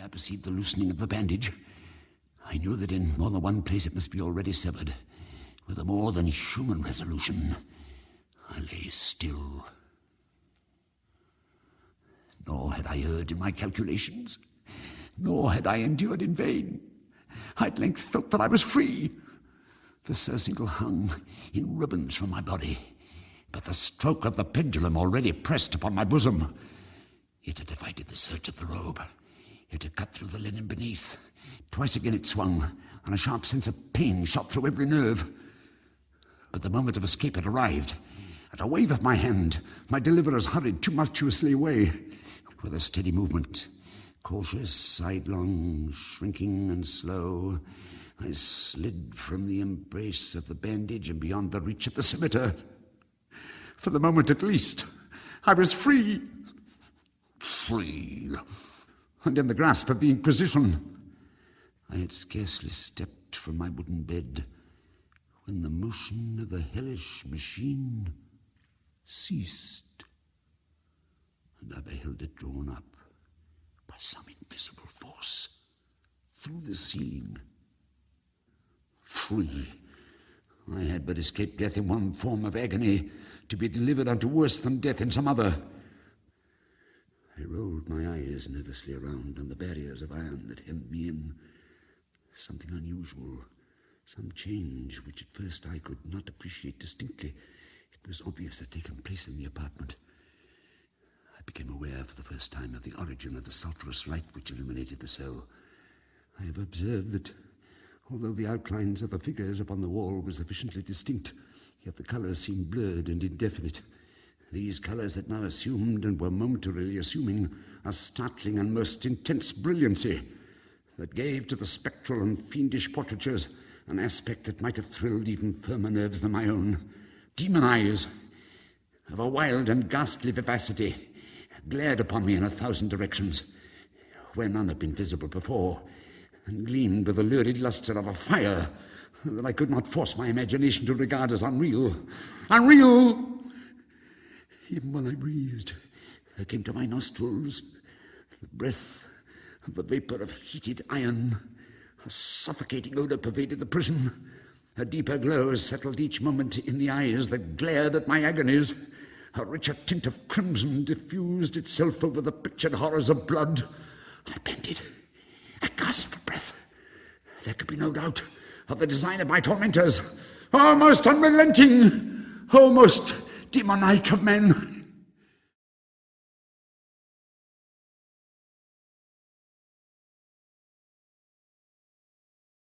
I perceived the loosening of the bandage. I knew that in more than one place it must be already severed. With a more than human resolution, I lay still. Nor had I erred in my calculations, nor had I endured in vain. I at length felt that I was free. The surcingle hung in ribbons from my body, but the stroke of the pendulum already pressed upon my bosom. It had divided the serge of the robe. It had cut through the linen beneath. Twice again it swung, and a sharp sense of pain shot through every nerve. But the moment of escape had arrived. At a wave of my hand, my deliverers hurried tumultuously away. With a steady movement, cautious, sidelong, shrinking and slow, I slid from the embrace of the bandage and beyond the reach of the scimitar. For the moment at least, I was free. Free. And in the grasp of the Inquisition. I had scarcely stepped from my wooden bed when the motion of the hellish machine ceased, and I beheld it drawn up by some invisible force through the ceiling. Free. I had but escaped death in one form of agony, to be delivered unto worse than death in some other. I rolled my eyes nervously around on the barriers of iron that hemmed me in. Something unusual, some change which at first I could not appreciate distinctly. It was obvious had taken place in the apartment. I became aware for the first time of the origin of the sulphurous light which illuminated the cell. I have observed that, although the outlines of the figures upon the wall were sufficiently distinct, yet the colours seemed blurred and indefinite. These colours had now assumed, and were momentarily assuming, a startling and most intense brilliancy that gave to the spectral and fiendish portraitures an aspect that might have thrilled even firmer nerves than my own. Demon eyes, of a wild and ghastly vivacity, glared upon me in 1,000 directions, where none had been visible before, and gleamed with the lurid lustre of a fire that I could not force my imagination to regard as unreal. Unreal! Even when I breathed, there came to my nostrils the breath of the vapor of heated iron. A suffocating odor pervaded the prison. A deeper glow settled each moment in the eyes that glared at my agonies. A richer tint of crimson diffused itself over the pictured horrors of blood. I panted. I gasped for breath. There could be no doubt of the design of my tormentors. Oh, most unrelenting! Oh, most demoniac of men!